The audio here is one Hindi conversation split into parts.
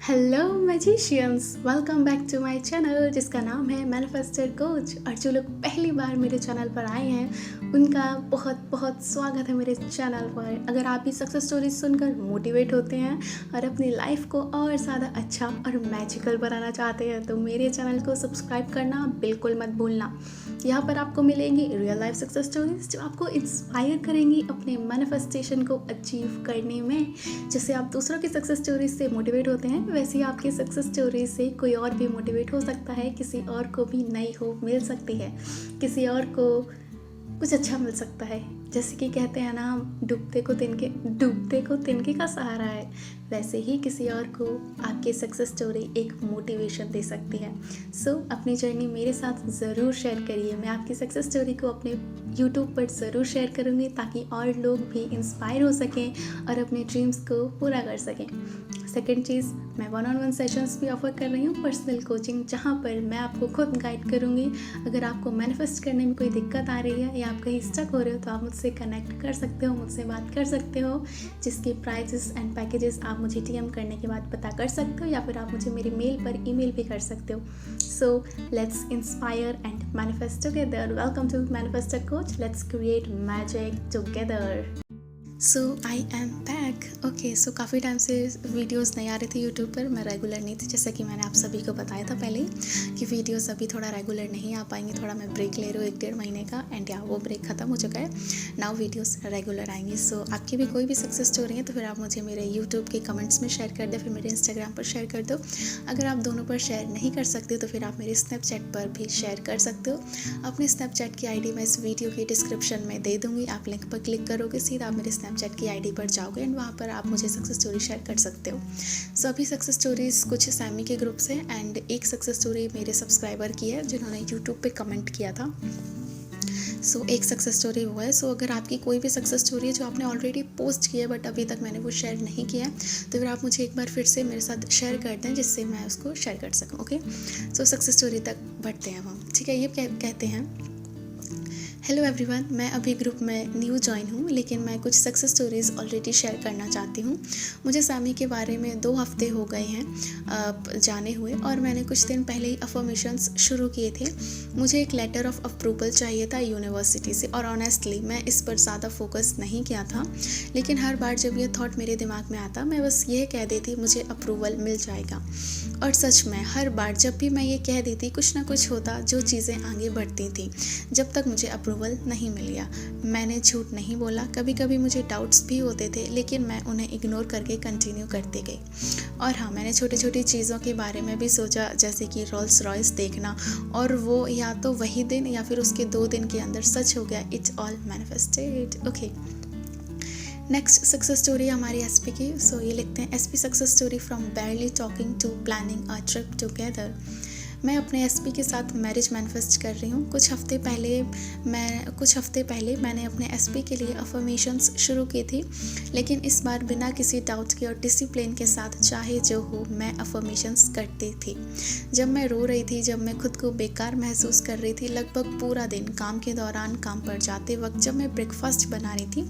Hello magicians, welcome back to my channel जिसका नाम है मैनिफेस्टर कोच। और जो लोग पहली बार मेरे चैनल पर आए हैं उनका बहुत बहुत स्वागत है मेरे चैनल पर। अगर आप भी सक्सेस स्टोरीज सुनकर मोटिवेट होते हैं और अपनी लाइफ को और ज़्यादा अच्छा और मैजिकल बनाना चाहते हैं तो मेरे चैनल को सब्सक्राइब करना बिल्कुल मत भूलना। यहाँ पर आपको मिलेंगी रियल लाइफ सक्सेस स्टोरीज जो आपको इंस्पायर करेंगी अपने मैनिफेस्टेशन को अचीव करने में। जैसे आप दूसरों की सक्सेस स्टोरीज से मोटिवेट होते हैं वैसे ही आपकी सक्सेस स्टोरी से कोई और भी मोटिवेट हो सकता है, किसी और को भी नई होप मिल सकती है, किसी और को कुछ अच्छा मिल सकता है। जैसे कि कहते हैं ना, डूबते को तिनके का सहारा है, वैसे ही किसी और को आपकी सक्सेस स्टोरी एक मोटिवेशन दे सकती है। सो अपनी जर्नी मेरे साथ ज़रूर शेयर करिए। मैं आपकी सक्सेस स्टोरी को अपने यूट्यूब पर ज़रूर शेयर करूँगी ताकि और लोग भी इंस्पायर हो सकें और अपने ड्रीम्स को पूरा कर सकें। सेकेंड चीज़, मैं 1-on-1 सेशंस भी ऑफ़र कर रही हूँ, पर्सनल कोचिंग, जहाँ पर मैं आपको खुद गाइड करूँगी। अगर आपको मैनिफेस्ट करने में कोई दिक्कत आ रही है या आप कहीं स्टक हो रहे हो तो आप मुझसे कनेक्ट कर सकते हो, मुझसे बात कर सकते हो, जिसके प्राइजेस एंड पैकेजेस आप मुझे डीएम करने के बाद पता कर सकते हो या फिर आप मुझे मेरे मेल पर ईमेल भी कर सकते हो। So let's inspire and manifest together. Welcome to manifester coach, let's create magic together. So I am back. Okay, so काफ़ी टाइम से वीडियोस नहीं आ रही थी यूट्यूब पर, मैं रेगुलर नहीं थी, जैसा कि मैंने आप सभी को बताया था पहले ही कि वीडियोस अभी थोड़ा रेगुलर नहीं आ पाएंगे। थोड़ा मैं ब्रेक ले रही हूँ 1-1.5 महीने का, एंड या वो ब्रेक ख़त्म हो चुका है। नाउ वीडियोस रेगुलर आएंगी। सो आपकी भी कोई भी सक्सेस स्टोरी है तो फिर आप मुझे मेरे यूट्यूब के कमेंट्स में शेयर कर दो, फिर मेरे इंस्टाग्राम पर शेयर कर दो। अगर आप दोनों पर शेयर नहीं कर सकते तो फिर आप मेरे स्नैपचैट पर भी शेयर कर सकते हो। अपने स्नैपचैट की ID मैं इस वीडियो के डिस्क्रिप्शन में दे दूँगी। आप लिंक पर क्लिक करोगे, सीधा आप मेरे स्नैपचैट की ID पर जाओगे एंड वहाँ पर आप मुझे सक्सेस स्टोरी शेयर कर सकते हो। सो अभी सक्सेस स्टोरीज कुछ सैमी के ग्रुप से एंड एक सक्सेस स्टोरी मेरे सब्सक्राइबर की है जिन्होंने यूट्यूब पे कमेंट किया था। सो एक सक्सेस स्टोरी वो है। सो अगर आपकी कोई भी सक्सेस स्टोरी है जो आपने ऑलरेडी पोस्ट की है बट अभी तक मैंने वो शेयर नहीं किया है तो फिर आप मुझे एक बार फिर से मेरे साथ शेयर कर दें जिससे मैं उसको शेयर कर सकूँ। ओके, सो सक्सेस स्टोरी तक बढ़ते हैं हम। ठीक है, ये कहते हैं, हेलो एवरीवन, मैं अभी ग्रुप में न्यू ज्वाइन हूँ लेकिन मैं कुछ सक्सेस स्टोरीज़ ऑलरेडी शेयर करना चाहती हूँ। मुझे सामी के बारे में 2 हफ्ते हो गए हैं जाने हुए और मैंने कुछ दिन पहले ही अफर्मेशंस शुरू किए थे। मुझे एक लेटर ऑफ अप्रूवल चाहिए था यूनिवर्सिटी से और ऑनेस्टली मैं इस पर ज़्यादा फोकस नहीं किया था, लेकिन हर बार जब ये थॉट मेरे दिमाग में आता मैं बस ये कह देती मुझे अप्रूवल मिल जाएगा। और सच में हर बार जब भी मैं ये कह देती कुछ ना कुछ होता जो चीज़ें आगे बढ़ती थी जब तक मुझे अप्रूवल नहीं मिल गया। मैंने झूठ नहीं बोला, कभी कभी मुझे डाउट्स भी होते थे लेकिन मैं उन्हें इग्नोर करके कंटिन्यू करती गई। और हाँ, मैंने छोटी छोटी चीज़ों के बारे में भी सोचा, जैसे कि रोल्स रॉयस देखना, और वो या तो वही दिन या फिर उसके 2 दिन के अंदर सच हो गया। It's all manifested. Okay, next success story हमारी एसपी की। सो ये लिखते हैं, SP success story from barely talking to planning a trip together. मैं अपने एसपी के साथ मैरिज मैनिफेस्ट कर रही हूँ। कुछ हफ्ते पहले मैंने अपने एसपी के लिए अफर्मेशंस शुरू की थी, लेकिन इस बार बिना किसी डाउट के और डिसिप्लिन के साथ चाहे जो हो मैं अफर्मेशंस करती थी। जब मैं रो रही थी, जब मैं खुद को बेकार महसूस कर रही थी, लगभग पूरा दिन काम के दौरान, काम पर जाते वक्त, जब मैं ब्रेकफास्ट बना रही थी,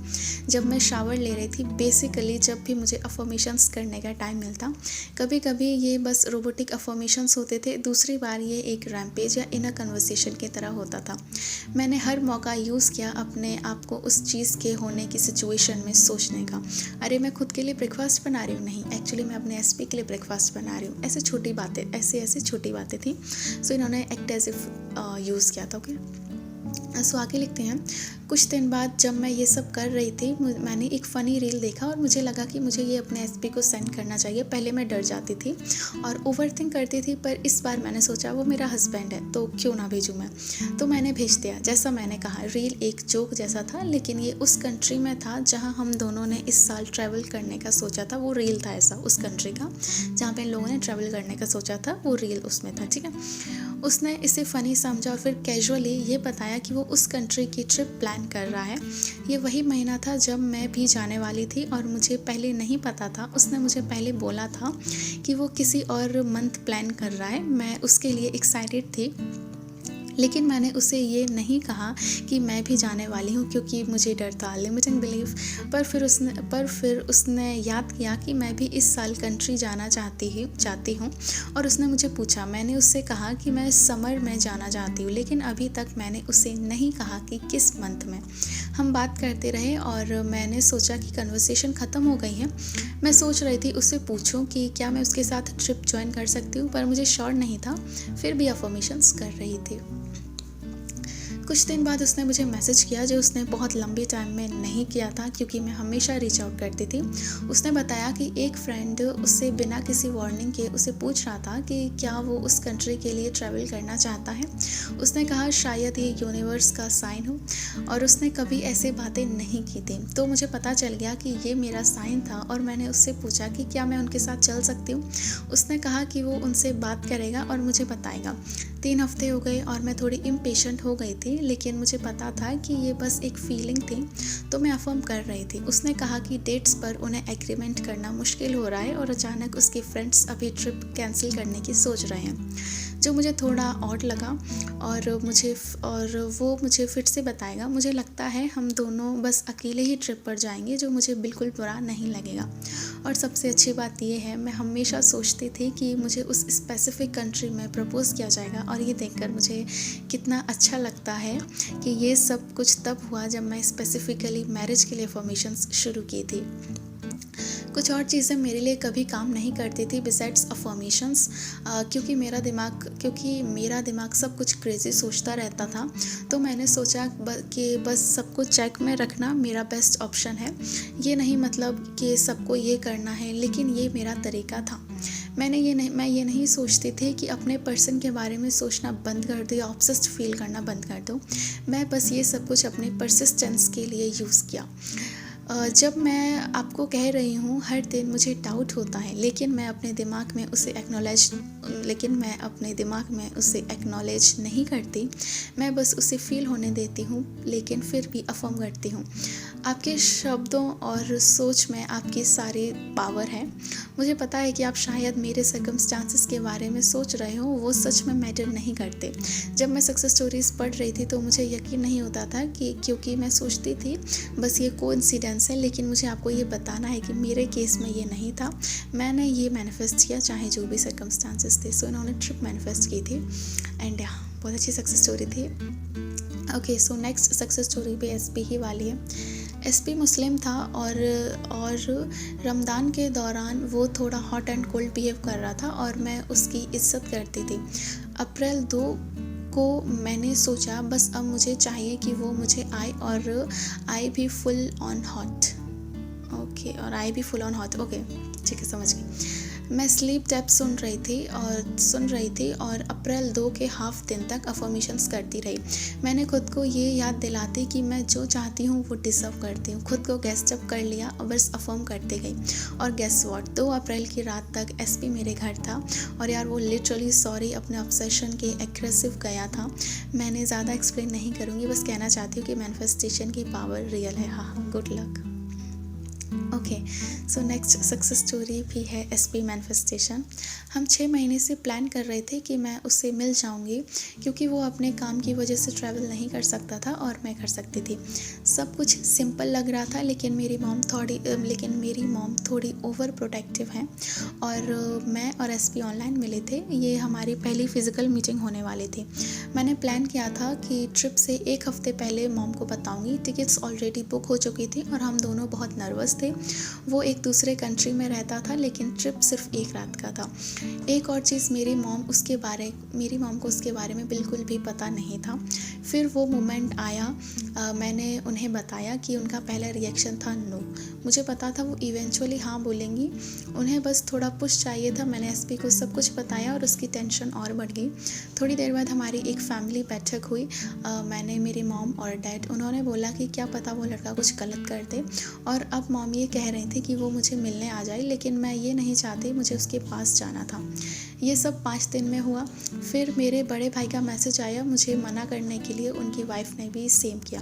जब मैं शावर ले रही थी, बेसिकली जब भी मुझे अफर्मेशंस करने का टाइम मिलता। कभी कभी ये बस रोबोटिक अफर्मेशंस होते थे, दूसरी बार ये एक रैम्पेज या इनर कन्वर्सेशन की तरह होता था। मैंने हर मौका यूज़ किया अपने आप को उस चीज़ के होने की सिचुएशन में सोचने का। अरे मैं खुद के लिए ब्रेकफास्ट बना रही हूँ, नहीं, एक्चुअली मैं अपने एसपी के लिए ब्रेकफास्ट बना रही हूँ। ऐसे छोटी बातें, ऐसी छोटी बातें थी। सो इन्होंने एक्ट एज इफ यूज़ किया था। ओके, सो आगे लिखते हैं, कुछ दिन बाद जब मैं ये सब कर रही थी मैंने एक फ़नी रील देखा और मुझे लगा कि मुझे ये अपने एसपी को सेंड करना चाहिए। पहले मैं डर जाती थी और ओवरथिंक करती थी, पर इस बार मैंने सोचा वो मेरा हस्बैंड है तो क्यों ना भेजूँ मैं। तो मैंने भेज दिया। जैसा मैंने कहा, रील एक जोक जैसा था, लेकिन ये उस कंट्री में था जहाँ हम दोनों ने इस साल ट्रैवल करने का सोचा था। वो रील था ऐसा उस कंट्री का जहाँ पे इन लोगों ने ट्रैवल करने का सोचा था, वो रील उसमें था। ठीक है, उसने इसे फ़नी समझा और फिर कैजुअली ये बताया कि वो उस कंट्री की ट्रिप प्लान कर रहा है। ये वही महीना था जब मैं भी जाने वाली थी और मुझे पहले नहीं पता था। उसने मुझे पहले बोला था कि वो किसी और मंथ प्लान कर रहा है। मैं उसके लिए एक्साइटेड थी लेकिन मैंने उसे ये नहीं कहा कि मैं भी जाने वाली हूँ, क्योंकि मुझे डर था, लिमिटिंग बिलीफ। पर फिर उसने याद किया कि मैं भी इस साल कंट्री जाना चाहती हूँ और उसने मुझे पूछा। मैंने उससे कहा कि मैं समर में जाना चाहती हूँ, लेकिन अभी तक मैंने उसे नहीं कहा कि किस मंथ में। हम बात करते रहे और मैंने सोचा कि कन्वर्सेशन ख़त्म हो गई है। मैं सोच रही थी उससे पूछूं कि क्या मैं उसके साथ ट्रिप ज्वाइन कर सकती हूँ, पर मुझे श्योर नहीं था। फिर भी अफर्मेशंस कर रही थी। कुछ दिन बाद उसने मुझे मैसेज किया, जो उसने बहुत लंबे टाइम में नहीं किया था, क्योंकि मैं हमेशा रीच आउट करती थी। उसने बताया कि एक फ्रेंड उससे बिना किसी वार्निंग के उसे पूछ रहा था कि क्या वो उस कंट्री के लिए ट्रैवल करना चाहता है। उसने कहा शायद ये यूनिवर्स का साइन हो, और उसने कभी ऐसे बातें नहीं की थी। तो मुझे पता चल गया कि ये मेरा साइन था, और मैंने उससे पूछा कि क्या मैं उनके साथ चल सकती हूँ। उसने कहा कि वो उनसे बात करेगा और मुझे बताएगा। 3 हफ्ते हो गए और मैं थोड़ी इम्पेशेंट हो गई थी, लेकिन मुझे पता था कि ये बस एक फीलिंग थी, तो मैं अफर्म कर रही थी। उसने कहा कि डेट्स पर उन्हें एग्रीमेंट करना मुश्किल हो रहा है और अचानक उसके फ्रेंड्स अभी ट्रिप कैंसिल करने की सोच रहे हैं, जो मुझे थोड़ा ऑड लगा। और वो मुझे फिर से बताएगा। मुझे लगता है हम दोनों बस अकेले ही ट्रिप पर जाएंगे, जो मुझे बिल्कुल बुरा नहीं लगेगा। और सबसे अच्छी बात ये है, मैं हमेशा सोचती थी कि मुझे उस स्पेसिफिक कंट्री में प्रपोज़ किया जाएगा, और ये देखकर मुझे कितना अच्छा लगता है कि ये सब कुछ तब हुआ जब मैं स्पेसिफिकली मैरिज के लिए फॉर्मेशंस शुरू की थी। कुछ और चीज़ें मेरे लिए कभी काम नहीं करती थी बिसाइड्स अफर्मेशंस, क्योंकि मेरा दिमाग सब कुछ क्रेज़ी सोचता रहता था। तो मैंने सोचा कि बस सबको चेक में रखना मेरा बेस्ट ऑप्शन है। ये नहीं मतलब कि सबको ये करना है, लेकिन ये मेरा तरीका था। मैं ये नहीं सोचती थी कि अपने पर्सन के बारे में सोचना बंद कर दो या ऑब्सेस्ड फील करना बंद कर दो। मैं बस ये सब कुछ अपने परसिस्टेंस के लिए यूज़ किया। जब मैं आपको कह रही हूँ, हर दिन मुझे डाउट होता है, लेकिन मैं अपने दिमाग में उसे एक्नॉलेज नहीं करती। मैं बस उसे फील होने देती हूँ, लेकिन फिर भी अफर्म करती हूँ। आपके शब्दों और सोच में आपकी सारी पावर है। मुझे पता है कि आप शायद मेरे सर्कमस्टांसेस के बारे में सोच रहे हो, वो सच में मैटर नहीं करते। जब मैं सक्सेस स्टोरीज पढ़ रही थी तो मुझे यकीन नहीं होता था, क्योंकि मैं सोचती थी बस ये कोइंसिडेंस है। लेकिन मुझे आपको ये बताना है कि मेरे केस में ये नहीं था। मैंने ये मैनिफेस्ट किया, चाहे जो भी सर्कमस्टांसेस थे। सो इन्होंने ट्रिप मैनिफेस्ट की थी, एंड बहुत अच्छी सक्सेस स्टोरी थी। Okay, so next success story भी एसपी ही वाली है। एसपी मुस्लिम था और रमज़ान के दौरान वो थोड़ा हॉट एंड कोल्ड बिहेव कर रहा था, और मैं उसकी इज्जत करती थी। अप्रैल 2 को मैंने सोचा बस अब मुझे चाहिए कि वो मुझे आए और आई भी फुल ऑन हॉट। ओके, ठीक है, समझ गई। मैं स्लीप टैप सुन रही थी और अप्रैल 2 के हाफ दिन तक अफर्मेशंस करती रही। मैंने खुद को ये याद दिलाती कि मैं जो चाहती हूँ वो डिज़र्व करती हूँ। खुद को गैस अप कर लिया और बस अफर्म करती गई। और गेस व्हाट, 2 अप्रैल की रात तक एसपी मेरे घर था, और यार वो लिटरली सॉरी अपने ऑब्सेशन के एग्रेसिव गया था। मैंने ज़्यादा एक्सप्लेन नहीं करूँगी, बस कहना चाहती हूँ कि मैनिफेस्टेशन की पावर रियल है। हाँ, good luck. Okay, so next success story भी है एसपी मैनिफेस्टेशन। हम 6 महीने से प्लान कर रहे थे कि मैं उससे मिल जाऊंगी, क्योंकि वो अपने काम की वजह से ट्रैवल नहीं कर सकता था और मैं कर सकती थी। सब कुछ सिंपल लग रहा था, लेकिन मेरी मॉम थोड़ी ओवर प्रोटेक्टिव है, और मैं और एसपी ऑनलाइन मिले थे। ये हमारी पहली फिजिकल मीटिंग होने वाली थी। मैंने प्लान किया था कि ट्रिप से 1 हफ्ते पहले मॉम को बताऊंगी। टिकट्स ऑलरेडी बुक हो चुकी थी और हम दोनों बहुत नर्वस थे। वो एक दूसरे कंट्री में रहता था, लेकिन ट्रिप सिर्फ 1 रात का था। एक और चीज़, मेरी मॉम को उसके बारे में बिल्कुल भी पता नहीं था। फिर वो मोमेंट आया, मैंने उन्हें बताया कि उनका पहला रिएक्शन था नो। मुझे पता था वो इवेंचुअली हाँ बोलेंगी, उन्हें बस थोड़ा पुश चाहिए था। मैंने एसपी को सब कुछ बताया और उसकी टेंशन और बढ़ गई। थोड़ी देर बाद हमारी एक फैमिली बैठक हुई। मैंने, मेरी मॉम और डैड, उन्होंने बोला कि क्या पता वो लड़का कुछ गलत कर दे। और अब मॉम ये कह रही थी कि वो मुझे मिलने आ जाए, लेकिन मैं ये नहीं चाहती, मुझे उसके पास जाना था। ये सब 5 दिन में हुआ। फिर मेरे बड़े भाई का मैसेज आया मुझे मना करने के लिए। उनकी वाइफ ने भी सेम किया।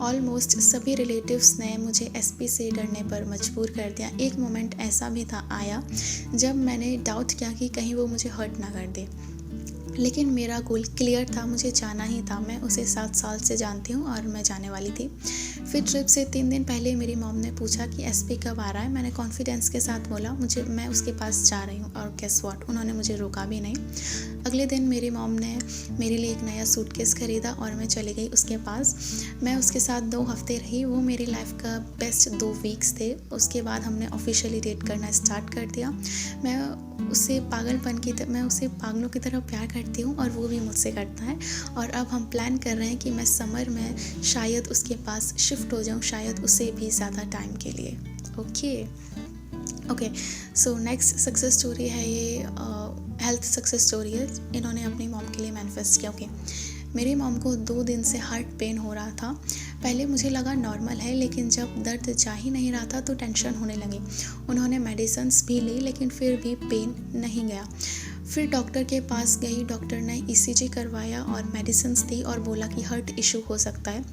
ऑलमोस्ट सभी रिलेटिव्स ने मुझे एसपी से डरने पर मजबूर कर दिया। एक मोमेंट ऐसा भी आया जब मैंने डाउट किया कि कहीं वो मुझे हर्ट ना कर दे। लेकिन मेरा गोल क्लियर था, मुझे जाना ही था। मैं उसे 7 साल से जानती हूँ और मैं जाने वाली थी। फिर ट्रिप से 3 दिन पहले मेरी मॉम ने पूछा कि एसपी कब आ रहा है। मैंने कॉन्फिडेंस के साथ बोला मैं उसके पास जा रही हूँ, और गेस व्हाट, उन्होंने मुझे रोका भी नहीं। अगले दिन मेरी मॉम ने मेरे लिए एक नया सूटकेस खरीदा और मैं चली गई उसके पास। मैं उसके साथ 2 हफ्ते रही। वो मेरी लाइफ का बेस्ट 2 वीक्स थे। उसके बाद हमने ऑफिशियली डेट करना स्टार्ट कर दिया। मैं उसे पागलों की तरह प्यार करती हूँ और वो भी मुझसे करता है। और अब हम प्लान कर रहे हैं कि मैं समर में शायद उसके पास शिफ्ट हो जाऊँ, शायद उसे भी ज़्यादा टाइम के लिए। Okay, so next success story है ये हेल्थ सक्सेस स्टोरी है। इन्होंने अपनी मॉम के लिए मैनिफेस्ट किया। मेरी मॉम को 2 दिन से हार्ट पेन हो रहा था। पहले मुझे लगा नॉर्मल है, लेकिन जब दर्द जा ही नहीं रहा था तो टेंशन होने लगी। उन्होंने मेडिसिन्स भी ली, लेकिन फिर भी पेन नहीं गया। फिर डॉक्टर के पास गई। डॉक्टर ने ईसीजी करवाया और मेडिसिन्स दी और बोला कि हार्ट इशू हो सकता है।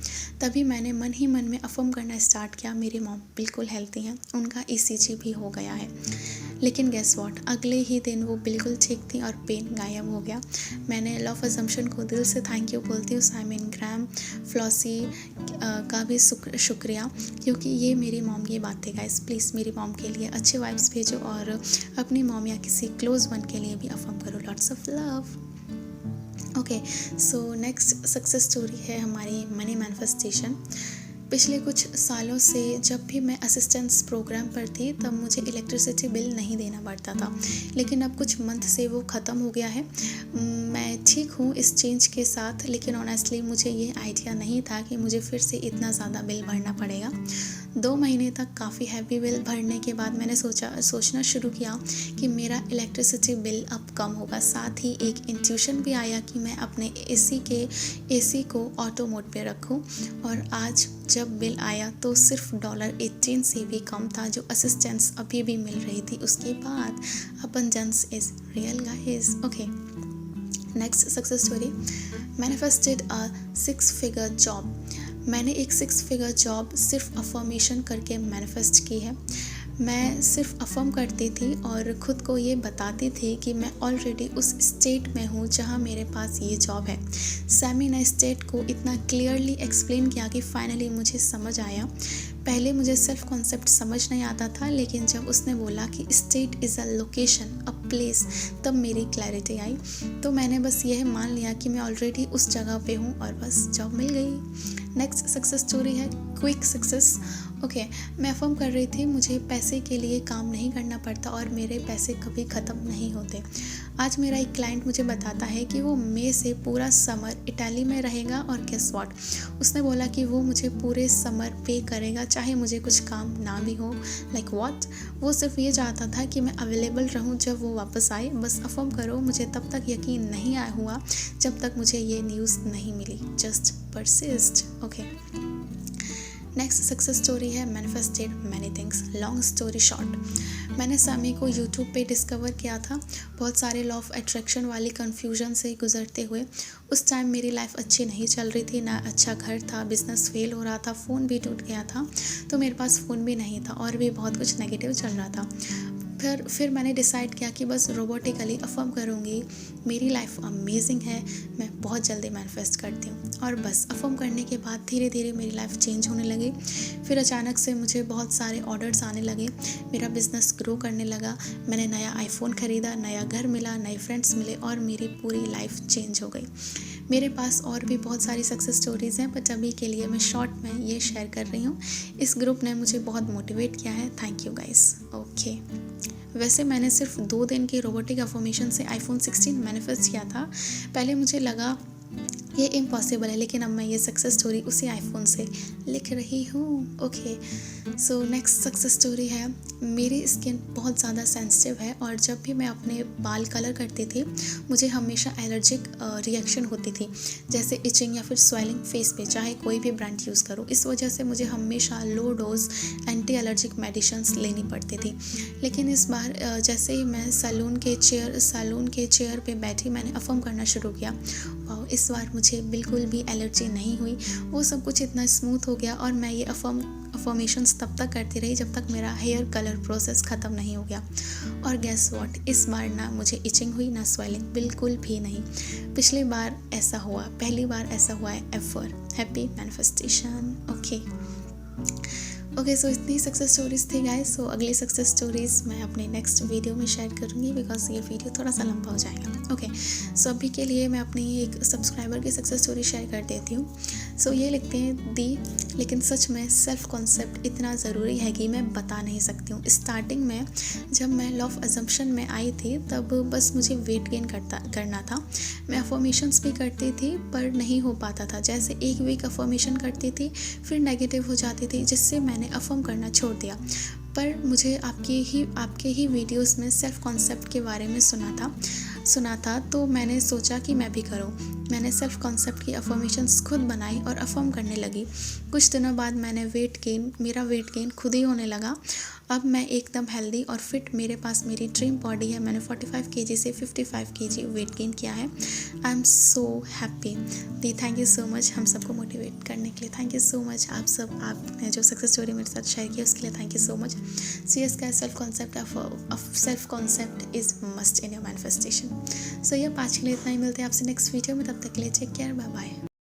तभी मैंने मन ही मन में अफर्म करना स्टार्ट किया, मेरी मॉम बिल्कुल हेल्थी हैं, उनका ईसीजी भी हो गया है। लेकिन गेस व्हाट, अगले ही दिन वो बिल्कुल ठीक थी और पेन गायब हो गया। मैंने लॉ ऑफ असम्पशन को दिल से थैंक यू बोलती हूँ। साइमन ग्राम, फ्लॉसी का भी शुक्रिया, क्योंकि ये मेरी मॉम की बात थी। गाइस प्लीज़ मेरी मॉम के लिए अच्छे वाइब्स भेजो और अपनी मॉम या किसी क्लोज वन के लिए भी अफर्म करो। Lots of love. Okay, so next success story है हमारी मनी मैनिफेस्टेशन। पिछले कुछ सालों से जब भी मैं असिस्टेंस प्रोग्राम पर थी तब मुझे इलेक्ट्रिसिटी बिल नहीं देना पड़ता था, लेकिन अब कुछ मंथ से वो ख़त्म हो गया है। मैं ठीक हूँ इस चेंज के साथ, लेकिन ऑनेस्टली मुझे ये आइडिया नहीं था कि मुझे फिर से इतना ज़्यादा बिल भरना पड़ेगा। 2 महीने तक काफ़ी हैवी बिल भरने के बाद मैंने सोचना शुरू किया कि मेरा इलेक्ट्रिसिटी बिल अब कम होगा। साथ ही एक इंट्यूशन भी आया कि मैं अपने एसी को ऑटो मोड पे रखूं। और आज जब बिल आया तो सिर्फ $18 से भी कम था, जो असिस्टेंस अभी भी मिल रही थी। उसके बाद abundance is real guys. Okay, next success story, manifested a 6-figure job. मैंने एक 6-figure जॉब सिर्फ अफर्मेशन करके मैनिफेस्ट की है। मैं सिर्फ अफर्म करती थी और ख़ुद को ये बताती थी कि मैं ऑलरेडी उस स्टेट में हूँ जहाँ मेरे पास ये जॉब है। सैमी ने स्टेट को इतना क्लियरली एक्सप्लेन किया कि फाइनली मुझे समझ आया। पहले मुझे सेल्फ कॉन्सेप्ट समझ नहीं आता था, लेकिन जब उसने बोला कि state is a location, a place, तब मेरी क्लैरिटी आई। तो मैंने बस यह मान लिया कि मैं ऑलरेडी उस जगह पे हूँ और बस जॉब मिल गई। नेक्स्ट सक्सेस स्टोरी है क्विक सक्सेस। ओके, मैं अफर्म कर रही थी मुझे पैसे के लिए काम नहीं करना पड़ता और मेरे पैसे कभी ख़त्म नहीं होते। आज मेरा एक क्लाइंट मुझे बताता है कि वो मई से पूरा समर इटाली में रहेगा और गेस व्हाट, उसने बोला कि वो मुझे पूरे समर पे करेगा चाहे मुझे कुछ काम ना भी हो। लाइक व्हाट, वो सिर्फ ये चाहता था कि मैं अवेलेबल रहूं जब वो वापस आए। बस अफर्म करो, मुझे तब तक यकीन नहीं आया हुआ जब तक मुझे ये न्यूज़ नहीं मिली। Just persist. Okay, next success story है manifested many things. Long story short, मैंने सामी को यूट्यूब पे डिस्कवर किया था, बहुत सारे लॉ ऑफ अट्रैक्शन वाली कन्फ्यूजन से गुजरते हुए। उस टाइम मेरी लाइफ अच्छी नहीं चल रही थी, ना अच्छा घर था, बिजनेस फेल हो रहा था, फ़ोन भी टूट गया था, तो मेरे पास फ़ोन भी नहीं था और भी बहुत कुछ नेगेटिव चल रहा था। फिर मैंने डिसाइड किया कि बस रोबोटिकली अफर्म करूँगी, मेरी लाइफ अमेजिंग है, मैं बहुत जल्दी मैनिफेस्ट करती हूँ। और बस अफर्म करने के बाद धीरे धीरे मेरी लाइफ चेंज होने लगी। फिर अचानक से मुझे बहुत सारे ऑर्डर्स आने लगे, मेरा बिज़नेस ग्रो करने लगा, मैंने नया आईफोन ख़रीदा, नया घर मिला, नए फ्रेंड्स मिले और मेरी पूरी लाइफ चेंज हो गई। मेरे पास और भी बहुत सारी सक्सेस स्टोरीज़ हैं, बट अभी के लिए मैं शॉर्ट में ये शेयर कर रही हूँ। इस ग्रुप ने मुझे बहुत मोटिवेट किया है, थैंक यू गाइस। ओके, वैसे मैंने सिर्फ 2 दिन की रोबोटिक अफर्मेशन से iPhone 16 मैनिफेस्ट किया था। पहले मुझे लगा ये इम्पॉसिबल है, लेकिन अब मैं ये सक्सेस स्टोरी उसी आईफोन से लिख रही हूँ। Okay, so next success story है, मेरी स्किन बहुत ज़्यादा सेंसिटिव है और जब भी मैं अपने बाल कलर करती थी मुझे हमेशा एलर्जिक रिएक्शन होती थी, जैसे इचिंग या फिर स्वेलिंग फेस पे, चाहे कोई भी ब्रांड यूज़ करो। इस वजह से मुझे हमेशा low dose anti allergic medicines लेनी पड़ती थी। लेकिन इस बार जैसे ही मैं सैलून के चेयर पे बैठी, मैंने अफर्म करना शुरू किया, वाओ, इस बार मुझे बिल्कुल भी एलर्जी नहीं हुई। वो सब कुछ इतना स्मूथ हो गया और मैं ये अफर्मेशंस तब तक करती रही जब तक मेरा हेयर कलर प्रोसेस ख़त्म नहीं हो गया। और गेस व्हाट, इस बार ना मुझे इचिंग हुई ना स्वेलिंग, बिल्कुल भी नहीं। पिछली बार ऐसा हुआ, पहली बार ऐसा हुआ है ever. Happy manifestation. Okay so इतनी सक्सेस स्टोरीज थी गाइस। सो अगली सक्सेस स्टोरीज मैं अपने नेक्स्ट वीडियो में शेयर करूँगी बिकॉज ये वीडियो थोड़ा सा लंबा हो जाएगा। ओके सो अभी के लिए मैं अपनी एक सब्सक्राइबर की सक्सेस स्टोरी शेयर कर देती हूँ। सो ये लिखते हैं दी, लेकिन सच में सेल्फ कॉन्सेप्ट इतना ज़रूरी है कि मैं बता नहीं सकती हूँ। स्टार्टिंग में जब मैं लॉ ऑफ अजम्पशन में आई थी तब बस मुझे वेट गेन करना था। मैं अफर्मेशंस भी करती थी पर नहीं हो पाता था। जैसे एक वीक अफर्मेशन करती थी फिर नेगेटिव हो जाती थी, जिससे मैंने अफर्म करना छोड़ दिया। पर मुझे आपके ही वीडियोस में सेल्फ कॉन्सेप्ट के बारे में सुना था तो मैंने सोचा कि मैं भी करूं। मैंने सेल्फ कॉन्सेप्ट की अफर्मेशंस खुद बनाई और अफर्म करने लगी। कुछ दिनों बाद मेरा वेट गेन खुद ही होने लगा। अब मैं एकदम हेल्दी और फिट, मेरे पास मेरी ड्रीम बॉडी है। मैंने 45 kg से 55 kg वेट गेन किया है। I am so happy. The thank you so much हम सबको मोटिवेट करने के लिए। थैंक यू सो मच आपने जो सक्सेस स्टोरी मेरे साथ शेयर किया उसके लिए thank you so much. So yes guys, self concept is must in your manifestation. So ये आज के लिए इतना ही, मिलते हैं आपसे नेक्स्ट वीडियो में। तब तक के लिए टेक केयर, बाय बाय।